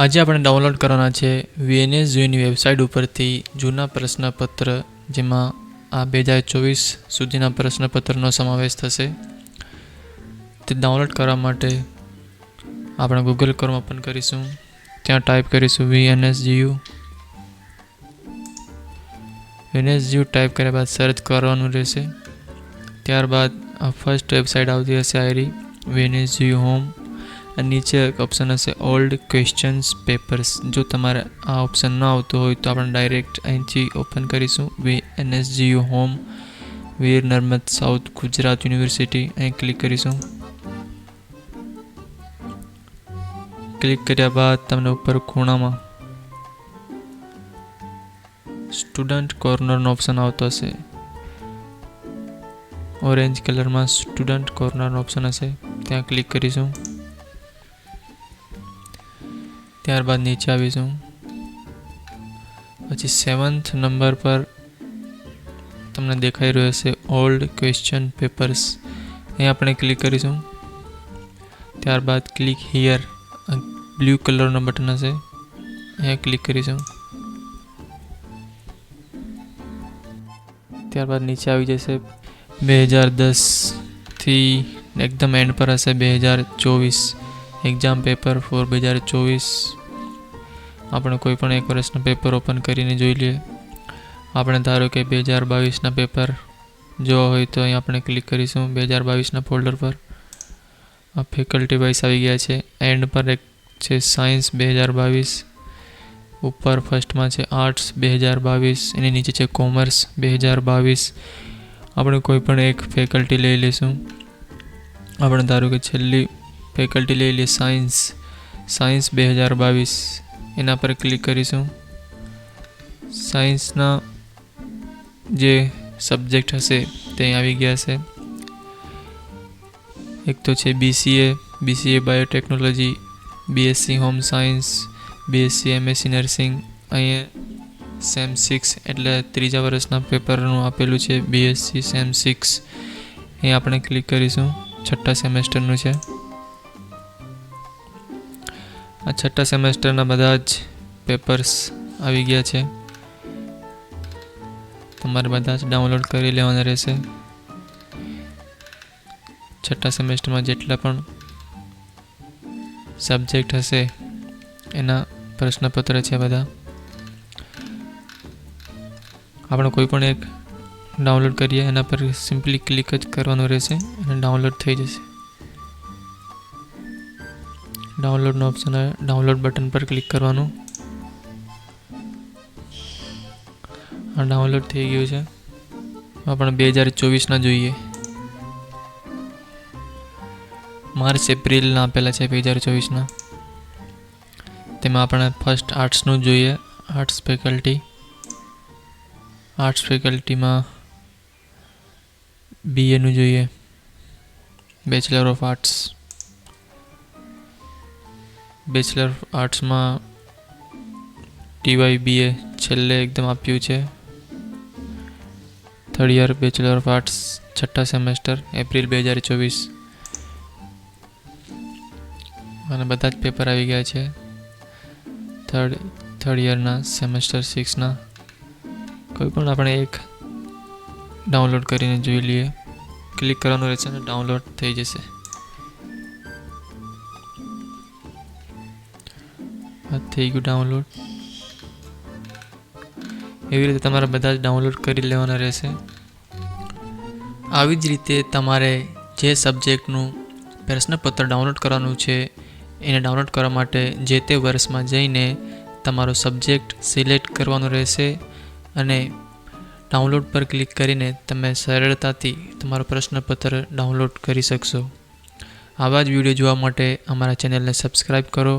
આજે આપણે ડાઉનલોડ કરવાના છે VNSJUની વેબસાઇટ ઉપરથી જૂના પ્રશ્નપત્ર, જેમાં આ 2024 સુધીના પ્રશ્નપત્રનો સમાવેશ થશે. તે ડાઉનલોડ કરવા માટે આપણે ગૂગલ ક્રોમ ઓપન કરીશું. ત્યાં ટાઈપ કરીશું VNSJU. VNSJU ટાઈપ કર્યા બાદ સર્ચ કરવાનું રહેશે. ત્યારબાદ આ ફર્સ્ટ વેબસાઇટ આવતી હશે આયરી VNSJU હોમ. નીચે એક ઓપ્શન હશે ઓલ્ડ ક્વેશ્ચન્સ પેપર્સ. જો તમારે આ ઓપ્શન ન આવતું હોય તો આપણે ડાયરેક્ટ અહીંથી ઓપન કરીશું VNSJU home, Veer Narmad south Gujarat university. અહીં ક્લિક કરીશું. ક્લિક કર્યા બાદ તમને ઉપર ખૂણામાં સ્ટુડન્ટ કોર્નરનો ઓપ્શન આવતો હશે. ઓરેન્જ કલરમાં સ્ટુડન્ટ કોર્નરનો ઓપ્શન હશે, ત્યાં ક્લિક કરીશું. ત્યારબાદ નીચે આવીશું. પછી 7th નંબર પર તમને દેખાઈ રહ્યો હશે ઓલ્ડ ક્વેશ્ચન પેપર્સ. અહીં આપણે ક્લિક કરીશું. ત્યારબાદ ક્લિક હિયર, બ્લુ કલરનો બટન હશે, અહીંયા ક્લિક કરીશું. ત્યારબાદ નીચે આવી જશે 2010 થી એકદમ એન્ડ પર હશે 2024 એક્ઝામ પેપર ફોર 2024. આપણે કોઈ પણ એક વર્ષના પેપર ઓપન કરીને જોઈ લઈએ. આપણે ધારો કે 2022ના પેપર જોવા હોય તો અહીં આપણે ક્લિક કરીશું 2022ના ફોલ્ડર પર. આ ફેકલ્ટી વાઇઝ આવી ગયા છે. એન્ડ પર એક છે સાયન્સ 2022, ઉપર ફર્સ્ટમાં છે આર્ટ્સ 2022, એની નીચે છે કોમર્સ 2022. આપણે કોઈ પણ એક ફેકલ્ટી લઈ લઈશું. આપણે ધારો કે છેલ્લી ફેકલ્ટી લઈ લઈએ સાયન્સ 2022. એના પર ક્લિક કરીશું. સાયન્સના જે સબ્જેક્ટ હશે તે આવી ગયા છે. એક તો છે BCA biotechnology, BSc home science, BSc MSc nursing. અહીંયા સેમ 6 એટલે ત્રીજા વર્ષના પેપરનું આપેલું છે BSc સેમ 6. અહીં આપણે ક્લિક કરીશું. છઠ્ઠા સેમેસ્ટરનું છે. આ છઠ્ઠા સેમેસ્ટરના બધા જ પેપર્સ આવી ગયા છે. તમારે બધા જ ડાઉનલોડ કરી લેવાના રહેશે. છઠ્ઠા સેમેસ્ટરમાં જેટલા પણ સબ્જેક્ટ હશે એના પ્રશ્નપત્ર છે બધા. આપણે કોઈ પણ એક ડાઉનલોડ કરીએ, એના પર સિમ્પલી ક્લિક જ કરવાનું રહેશે અને ડાઉનલોડ થઈ જશે. ડાઉનલોડનો ઓપ્શન આવે, ડાઉનલોડ બટન પર ક્લિક કરવાનું. આ ડાઉનલોડ થઈ ગયું છે. આપણે 2024ના જોઈએ. માર્ચ એપ્રિલના આપેલા છે 2024ના. તેમાં આપણે ફર્સ્ટ આર્ટ્સનું જોઈએ. આર્ટ્સ ફેકલ્ટીમાં BAનું જોઈએ, bachelor of arts. Bachelor of આર્ટ્સમાં TYBA છેલ્લે એકદમ આપ્યું છે. 3rd year bachelor of arts, છઠ્ઠા સેમેસ્ટર, એપ્રિલ 2024. અને બધા જ પેપર આવી ગયા છે થર્ડ યરના સેમેસ્ટર 6ના. કોઈ પણ આપણે એક ડાઉનલોડ કરીને જોઈ લઈએ. ક્લિક કરવાનું રહેશે અને ડાઉનલોડ થઈ જશે. આ થઈ ગયું ડાઉનલોડ. એવી રીતે તમારે બધા જ ડાઉનલોડ કરી લેવાના રહેશે. આવી જ રીતે તમારે જે સબ્જેક્ટનું પ્રશ્નપત્ર ડાઉનલોડ કરવાનું છે એને ડાઉનલોડ કરવા માટે જે તે વર્ષમાં જઈને તમારો સબ્જેક્ટ સિલેક્ટ કરવાનો રહેશે અને ડાઉનલોડ પર ક્લિક કરીને તમે સરળતાથી તમારો પ્રશ્નપત્ર ડાઉનલોડ કરી શકશો. આવા જ વિડીયો જોવા માટે અમારા ચેનલને સબસ્ક્રાઈબ કરો.